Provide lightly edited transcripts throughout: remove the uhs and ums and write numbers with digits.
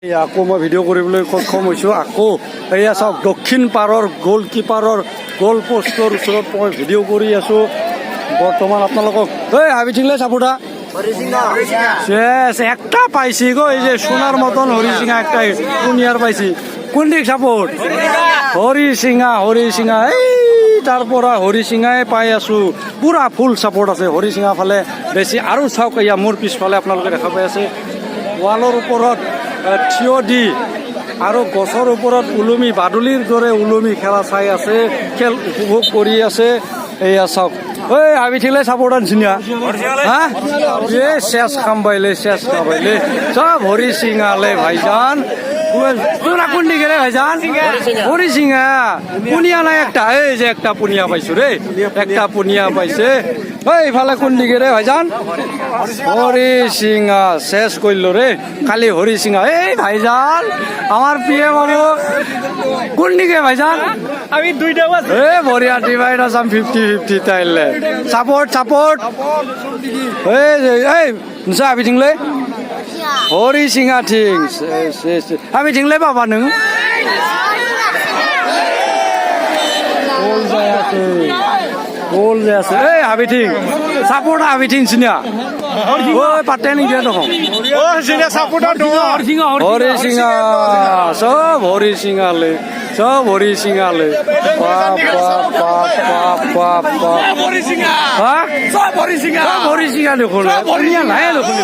আকৌ মই ভিডিঅ' কৰিবলৈ সক্ষম হৈছোঁ। আকৌ এয়া চাওক দক্ষিণ পাৰৰ গ'ল কিপাৰৰ গ'ল পোষ্টৰ ওচৰত মই ভিডিঅ' কৰি আছোঁ বৰ্তমান আপোনালোকক। হাবিঠিংলে চাপোটা একটা পাইছি গো, এই যে সোনার মতন হরিসিঙা একটা কুনিয়ার পাইছি। কোন দিক সাপোর্ট? হরিসিঙা এই তাৰ পৰা হৰিচিঙাই পাই আছোঁ। পুৰা ফুল চাপোৰ্ট আছে হৰিচিঙা ফালে বেছি। আৰু চাওক এয়া মোৰ পিছফালে আপোনালোকে দেখা পাই আছে ৱালৰ ওপৰত থিয় দি আৰু গছৰ ওপৰত ওলমি বাদুলিৰ দৰে ওলমি খেলা চাই আছে, খেল উপভোগ কৰি আছে। এয়া চাওক হাবিঠিংলে চাপোৰ্ট আনছিনা হা শেষ খাম্বাইলে সব হরিসিঙালে ভাইজান। তোরা কোন দিকে রে ভাইজান? হরিসিঙা পুনিয়া নাই একটা, এই যে একটা পুনিয়া পাইছো রে, একটা পুনিয়া পাইছে। এইফালে কোন দিকে রে ভাইজান? হরিসিঙা শেষ করল রে, খালি হরিসিঙা। এই ভাইজান আমার প্রিয় বাবু কোন দিকে ভাইজান? আমি দুইটা বঢ়িয়া ডিভাইড আসাম 50-50 তাইলে সাপোর্ট নोंसोर हाबिथिंलै हरिसिङा थिं हाबिथिंलै बाबा नों गल जायासै हाबिथिं सापर्ट हाबिथिं सिनिया पार्टिया निदिया दङ हरिसिङा सब हरिसिङालै सब हरिसिङालै बाप हरिसिङा देखुन पुनिया নাই দেখুন।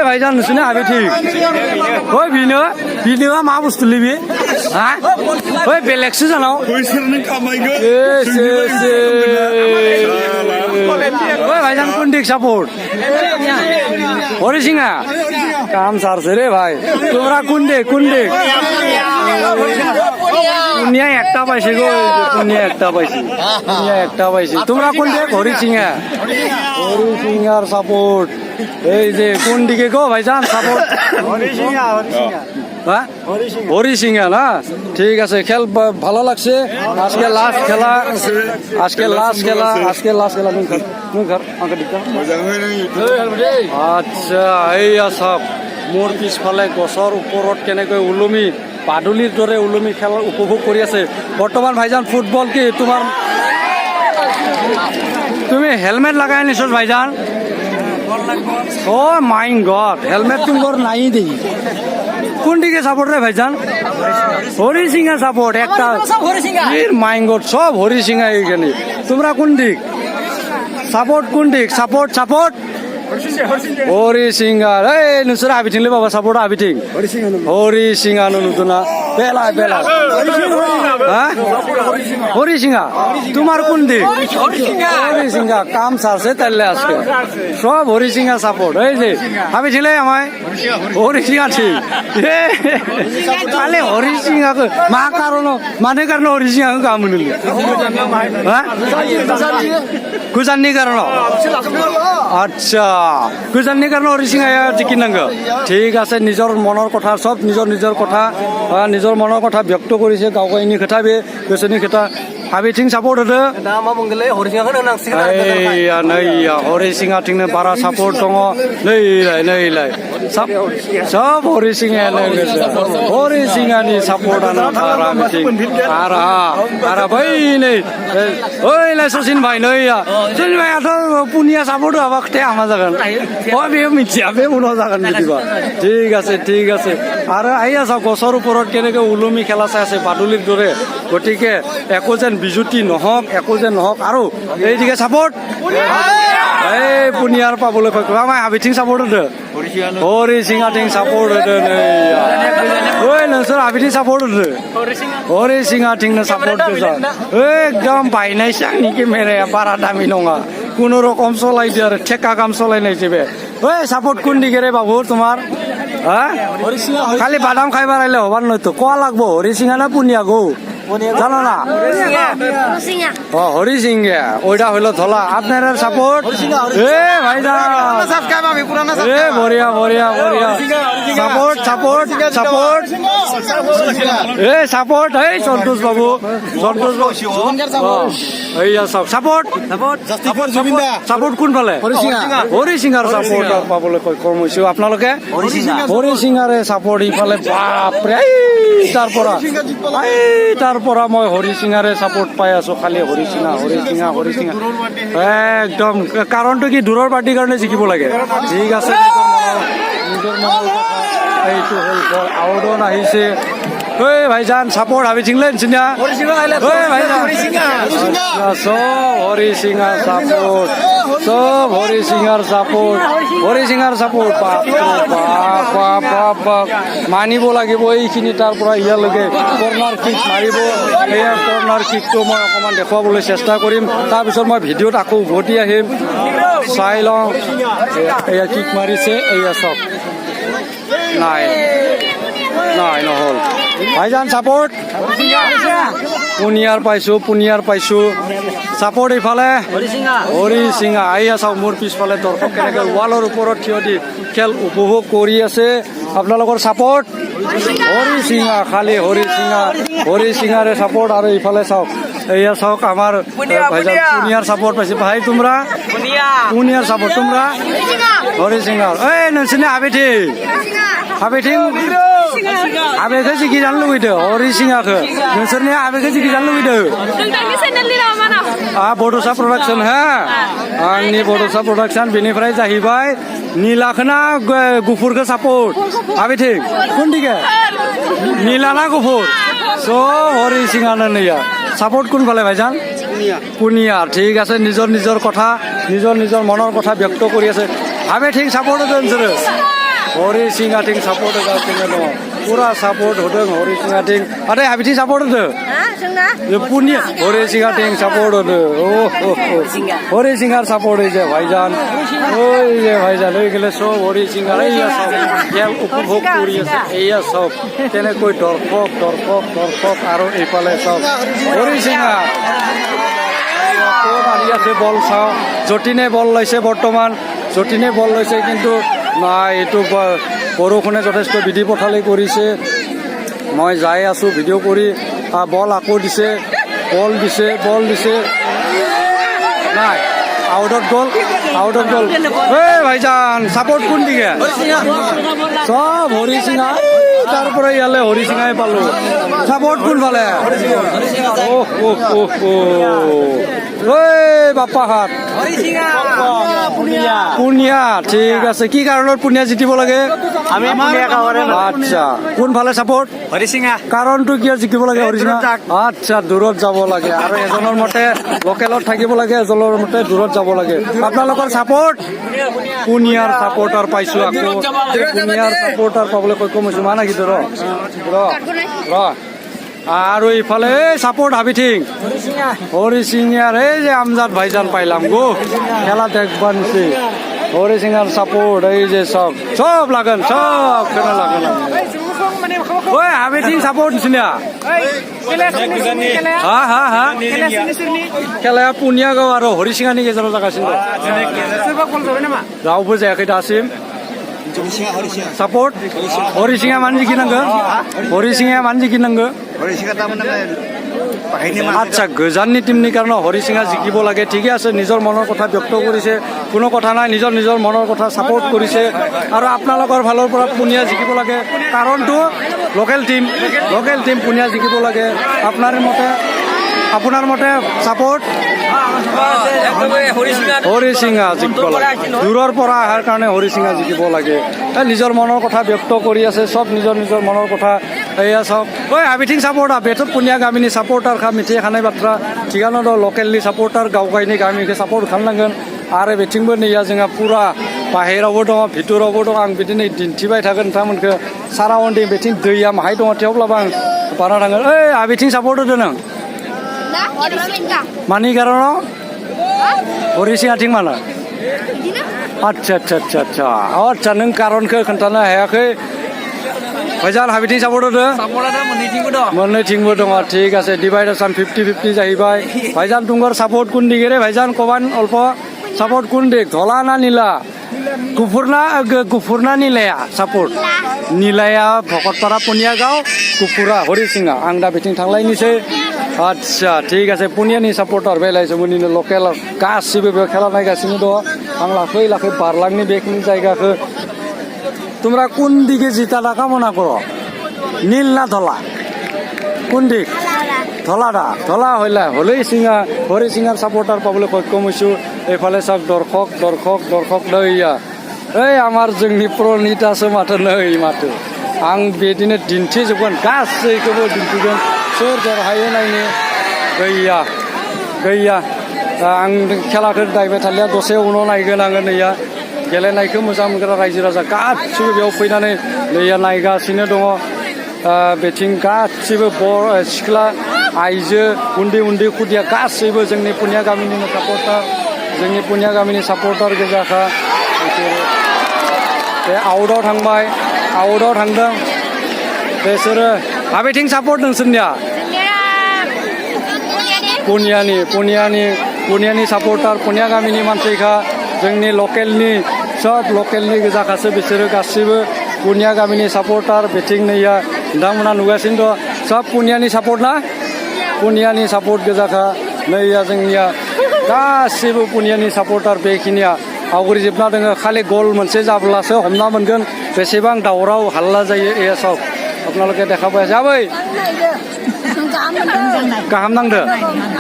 ভাইজান नोंसोरनि हाबिथिं बिनो मा बुस्थुलै बे हा बेलेगसो जानाव ভাইজান কোন দিক সাপোর্ট? হরিসিঙা কাম সারছে রে ভাই। তোমরা কোন দিক পুনিয়া একটা পাইছে গো, পুনিয়া একটা পাইছি। তোমরা কোন দিক? হরিসিঙার সাপোর্ট। এই যে কোন দিকে গো ভাইজান সাপোর্ট? হরিসিঙা না, ঠিক আছে। খেল ভালো লাগছে। আজকে লাস্ট খেলা আচ্ছা। এইয়া চাওক মোৰ পিছফালে গছৰ ওপৰত কেনেকৈ ওলমি বাদুলিৰ দৰে ওলমি খেল উপভোগ কৰি আছে বৰ্তমান। ভাইজান ফুটবল কি তোমাৰ তুমি হেলমেট লাগাই আনিছ ভাইজান? ও মাই গড, হেলমেট তোমার নাই দেখি। কোন দিকে সাপোর্ট রে ভাইজান? হরিসিঙা সাপোর্ট একটা। মাই গড সব হরিসিঙা এইখানে। তোমরা কোন দিক সাপোর্ট? সাপোর্ট হরিসিঙা। এই नोंसोर हाबिथिंलै बाबा सापোर्ट हाबिथिं हरिसिङा नुदोना बेला হরিসিঙা। তোমার কোন দিক? হরিসিঙা কাম সারছে তাইলে আজকে সব হরিসিঙা সাপোর্ট। এই যে হাবিঠিংলে আমায় হরিসিঙা ঠিক খালি হরিসিঙা মা কারণ মানে কারণ হরিসিঙা কাম নিলে গোজাननि কারণ। আচ্ছা গোজাननि কারণ হরিসিঙা জিকিনাंगौ। ঠিক আছে, নিজৰ মনৰ কথা সব নিজৰ কথা নিজৰ মনৰ কথা ব্যক্ত কৰিছে। গাঁও গাঁৱনি खोथा बे गोसोनि खोथा। हाबिथिं सापर्ट होदो हरिसिङाथिंनो बारा सापर्ट दङ। नैलाय सब हरिसिङायानो हरिसिङानि सापर्टआनो बारा बिथिं आरो बै नै ओइलाय सचिन भाइ सचिन भाइयाथ' पुनिया सापर्ट होआबा खोथाया हामा जागोन। बे मिथिया, बे उनाव जागोन बिदिबा। ঠিক আছে। আৰু আইয়া চাওক গছৰ ওপৰত কেনেকৈ ওলমি খেলা চাই আছে বাদুলিৰ দৰে। গতিকে একো যেন বিজুতি নহওক, আৰু এইদিকে চাপোৰ্ট এই পুনিয়াৰ পাবলৈ আমাৰ হাবিঠিং চাপোৰ্ট होदो हरिसिङाथिं सापर्ट होदो। नोंसोर हाबिथिं सापर्ट होदो हरिसिङाथिंनो सापर्ट गोजा। एकदम बायनायसो आंनि केमेराया, बारा दामि नङा, खुनुरकम सलायदो आरो ठेका गाहाम सलायनायसो बे। सापर्ट কোন দিকে রে বাবু তোমার? খালি বাদাম খাই বাড়াইলে হবার নয়তো কোয়া লাগবো হরিসিঙা না পুনিয়া গো জানো না? হরিসিঙা ওইটা হইলো ধলা। আপনার সাপোর্ট? ভাইজান বঢ়িয়া সাপোর্ট সাপোর্ট সাপোর্ট এই সাপোর্ট এই সন্তোষ বাবু এইয়া চাওক সাপোর্ট সাপোর্ট কোনফালে হৰিসিঙাৰ সাপোৰ্ট পাবলৈ কম হৈছো আপোনালোকে হৰিসিঙাৰে সাপোৰ্ট ইফালে বাপৰে তাৰ পৰা মই হৰিসিঙাৰে সাপোৰ্ট পাই আছো খালি হৰিসিঙা একদম কাৰণটো কি দূৰৰ পাৰ্টিৰ কাৰণে জিকিব লাগে ঠিক আছে নিজৰ মনৰ কথা এইটো হ'ল আউটডন আহিছে ঐ ভাইজান সাপোর্ট হাবি ছিংলেন চিনা ঐ ভাইজান সব হরিসিঙার সাপোর্ট সব হরিসিঙার সাপোর্ট বাপ মানিব লাগিব এইখিনি তাৰ পৰা ইয়ালৈকে কৰ্নাৰ কিক মাৰিব এয়া কৰ্নাৰ কিকটো মই অকণমান দেখুৱাবলৈ চেষ্টা কৰিম তাৰপিছত মই ভিডিঅ'ত আকৌ উভতি আহিম চাই লওঁ এয়া কিক মাৰিছে এয়া চব নাই নহ'ল ভাইজান সাপোৰ্ট পুনিয়াৰ পাইছো সাপোৰ্ট ইফালে হৰিসিঙা আহি চাওক মোৰ পিছফালে দৰ্শক কেনেকৈ ৱালৰ ওপৰত থিয় দি খেল উপভোগ কৰি আছে আপোনালোকৰ সাপোৰ্ট হৰিসিঙা খালি হৰিসিঙাৰে সাপোৰ্ট আৰু ইফালে চাওক এয়া চাওক আমাৰ ভাইজান পুনিয়াৰ সাপোর্ট পাইছে ভাই তোমরা পুনিয়ার সাপোর্ট তোমরা হরিসিঙার এই নসিনে आबेखौ जिखि जानो लुबैदों हरिसिङाखौ नोंसोरनि आबेखौ जिखि जानो लुबैदों बड'सा प्रडाक्सन हा आंनि बड'सा प्रडाक्सन बेनिफ्राय जाहैबाय नीलाखौना गुफुरखौ सापर्ट आबेथिं कोनदिखे नीला ना गुफुर सब हरिसिङानो नैया सापर्ट কোনফালে ভাইজান পুনিয়াৰ ঠিক আছে নিজৰ কথা নিজৰ মনৰ কথা ব্যক্ত কৰি আছে आबेथिं सापर्ट होदों नोंसोरो हरिसिङाथिं सापर्ट होगासिनो दङ पुरा सापर्ट होदों हरिसिङाथिं आदै हाबिथिं सापर्ट होदों पुनिया हरिसिङाथिं सापर्ट होदों हरिसिङार सापर्ट होइছে ভাইজান ভাইজান হৈ গেলে সব হৰিसिङাৰ এইয়া সব খেল উপভোগ কৰি আছে এইয়া সব তেনেকৈ দৰ্শক আৰু এইফালে সব হৰিसिङা আহি আছে বল চাওঁ যতীনে বল লৈছে বৰ্তমান কিন্তু নাই এইটো বৰষুণে যথেষ্ট বিধি পথালি কৰিছে মই যাই আছো ভিডিঅ' কৰি বল আকৌ দিছে বল দিছে নাই আউটত গ'ল এই ভাইজান সাপোর্ট কোন দিকে সব হৰিসিঙা তাৰ পৰা ইয়ালে হৰিসিঙাই পালো সাপোৰ্ট কোনফালে বাপ্পাহাত পুনিয়া ঠিক আছে কি কাৰণত পুনিয়া জিতিব লাগে আচ্ছা কোনফালে সাপোৰ্ট হৰিসিঙা কাৰণটো কিয় জিকিব লাগে হৰিসিঙা আচ্ছা দূৰত যাব লাগে আৰু এজনৰ মতে লোকেলত থাকিব লাগে এজনৰ মতে দূৰত যাব লাগে আপোনালোকৰ সাপোৰ্ট পুনিয়াৰ সাপোৰ্টাৰ পাইছো আকৌ পুনিয়াৰ সাপোৰ্টাৰ পাবলৈ সক্ষম হৈছো মানা কি ৰ আৰু ইফালে সাপোৰ্ট হাবিঠিং হৰিসিঙাৰ এই যে আমজাদ ভাইজান পাইলাম গো খেলা দেখবা নিছে হৰিসিঙাৰ সাপোর্ট এই যে সব লাগেন সব কেনে লাগেন ঐ হাবিঠিং সাপোর্ট নিচিনা হা খেলা পুনিয়া গাঁও আৰু হৰিসিঙানি गेजेराव जागासिनो रावबो जायाखै दासिम सापर्ट हरिसिङा मानो जिकिनांगौ আচ্ছা গোজাননি টিমनि কাৰণে হৰিসিঙা জিকিব লাগে ঠিকে আছে নিজৰ মনৰ কথা ব্যক্ত কৰিছে কোনো কথা নাই নিজৰ মনৰ কথা সাপোৰ্ট কৰিছে আৰু আপোনালোকৰ ফালৰ পৰা পুনিয়া জিকিব লাগে কাৰণটো লোকেল টিম পুনিয়া জিকিব লাগে আপোনাৰ মতে সাপোৰ্ট হৰিসিঙা জিকিব লাগে দূৰৰ পৰা অহাৰ কাৰণে হৰিসিঙা জিকিব লাগে নিজৰ মনৰ কথা ব্যক্ত কৰি আছে সব নিজৰ মনৰ কথা এয়া সব ঐ হাবিঠিং সাপোর্ট বেটত পুনিয়া গামিনি सापर्टार खा मिथि खानाय बाथ्रा थिगानो दं लकेलनि सापर्टार गावगायनि गामिखौ सापर्ट खालामनांगोन आरो बेथिंबो नैया जोंहा पुरा बाहेरावबो दङ भितरावबो दङ आं बिदिनो दिन्थिबाय थागोन नोंथांमोनखौ साराउन्डिं बेथिं दैया माहाय दङ थेवब्लाबो आं बारा थांगोन ओइ आबिथिं सापर्ट होदो नों मानि कारनाव हरिसिङाथिं मानो आच्छा नों कारनखौ खोन्थानो हायाखै भाइजान हाबिथिं सापर्ट होदो मोननैथिंबो दङ ठीक আছে डिवाइडेसन 50-50 जाहैबाय भाइजान तुंगर सापर्ट कोन दिगे रे भाइजान कबान अल्प सापर्ट कोन दिग धला ना नीला गुफुरना निलाया सापर्ट निलाया भकतपारा पुनियागाव गुफुरा हरिसिङा आं दा बिथिं थांलायनोसै आच्छा ठीक আছে पुनियानि सापर्टार बेलाय जोंनिनो लकेल गासिबो बे खेला नायगासिनो दं आं लाखै लाखै बारलांनि बेखिनि जायगाखौ তোমরা কোন দিকে জিতাটা কামনা করো নীল না ধলা কোন দিক ধলাটা ধলা হলেই হরিসিঙার সাপোর্টার পাবলে সক্ষম হইছো এইফালে সব দর্শক दैया ओइ আমার जोंनि प्रनितासो माथो नै माथो आं बेदिनो दिन्थिजोबगोन गासैखौबो दिन्थिगोन सोर देरहायो नायनो गैया आं खेलाखौ नायबाय थालिया दसे उनाव नायगोन आङो नैया गेलेनायखौ मोजां मोनग्रा रायजो राजा गासिबो बेयाव फैनानै नैया नायगासिनो दङ बेथिं गासिबो सिख्ला आइजो उन्दै खुदिया गासैबो जोंनि पुनिया गामिनिनो सापर्टार जोंनि पुनिया गामिनि सापर्टार गोजाखा बे आउटआव थांदों बिसोरो माबेथिं सापर्ट नोंसोरनिया पुनियानि सापर्टार पुनिया गामिनि मानसिखा जोंनि सब लकेलनि गोजाखासो बिसोरो गासिबो पुनिया गामिनि सापर्टार बेथिं नैया नोंथांमोना नुगासिनो दं सब पुनियानि सापर्ट ना पुनियानि सापर्ट गोजाखा नैया जोंनिया गासिबो पुनियानि सापर्टार बेखिनिया आवग्रिजोबना दोङो खालि गल मोनसे जाब्लासो हमना मोनगोन बेसेबां दावराव हाल्ला जायो एसआव आपनालोके देखाबाय जाबाय गाहाम नांदो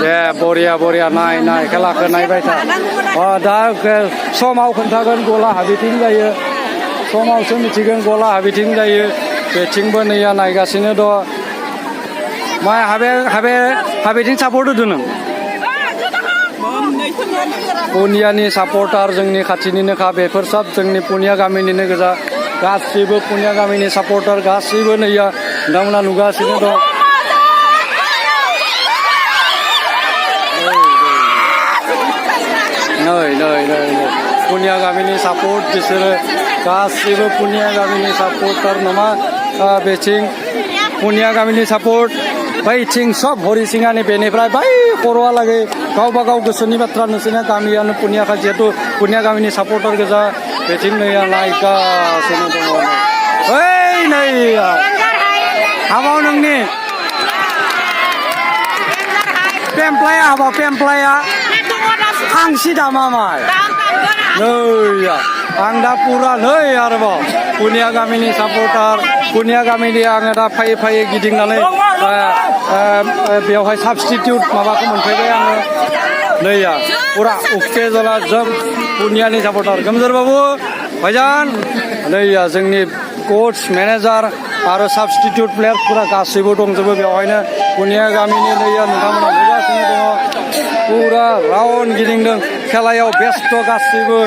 दे बरिया नाय खेलाखौ नायबाय था दा समाव खोन्थागोन गला हाबिथिं जायो समावसो मिथिगोन गला हाबिथिं जायो बेथिंबो नैया नायगासिनो दं माय हाबिथिं सापर्ट होदों नों पुनियानि सापर्टार जोंनि खाथिनिनोखा बेफोर सब जोंनि पुनिया गामिनिनो गोजा गासिबो पुनिया गामिनि सापर्टार गासिबो नैया नोंथांमोना नुगासिनो दं नै पुनिया गामिनि सापर्ट बिसोरो गासिबो पुनिया गामिनि सापर्टार नङा बेथिं पुनिया गामिनि सापर्ट बैथिं सब हरिसिङानि बेनिफ्राय बै खर'आलागै गावबा गाव गोसोनि बाथ्रा नोंसोरना गामियानो पुनियाखा जिहेतु पुनिया गामिनि सापर्टार गोजा बेथिं नैया नायगासिनो दङ ओइ नै हाबाव नोंनि पेमप्लाया आं सिदा मामाय नै आं दा पुरा नै आरोबाव पुनिया गामिनि सापर्टार पुनिया गामिनि आङो दा फैयै गिदिंनानै बेवहाय साबस्टिटिउट माबाखौ मोनफैबाय आङो नैया पुरा उखटे जला जोब पुनियानि सापर्टार गोमजोर बाबु भाइजान नैया जोंनि कोच मेनेजार आरो साबस्टिटिउट प्लेयार पुरा गासैबो दंजोबो बेवहायनो पुनिया गामिनि नैया नोंथांमोना नुगासिनो दङ पुरा राउन्ड गिदिंदों खेलायाव बेस्थ गासैबो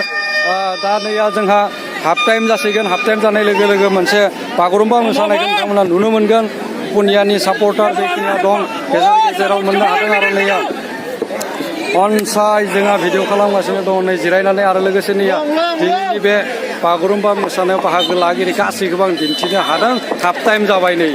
दा नैया जोंहा हाफ टाइम जासिगोन हाफ टाइम जानाय लोगो लोगो मोनसे बागुरुम्बा मोसानायखौ नोंथांमोना नुनो मोनगोन पुनियानि सापर्टार बेखिनिया दं गेजेराव मोननो हादों आरो नैया अनसाय जोंहा भिडिअ खालामगासिनो दं नै जिरायनानै आरो लोगोसे नैया दिनैनि बे बागुरुम्बा मोसानायाव बाहागो लागिरि गासैखौबो आं दिन्थिनो हादों हाफ टाइम जाबाय नै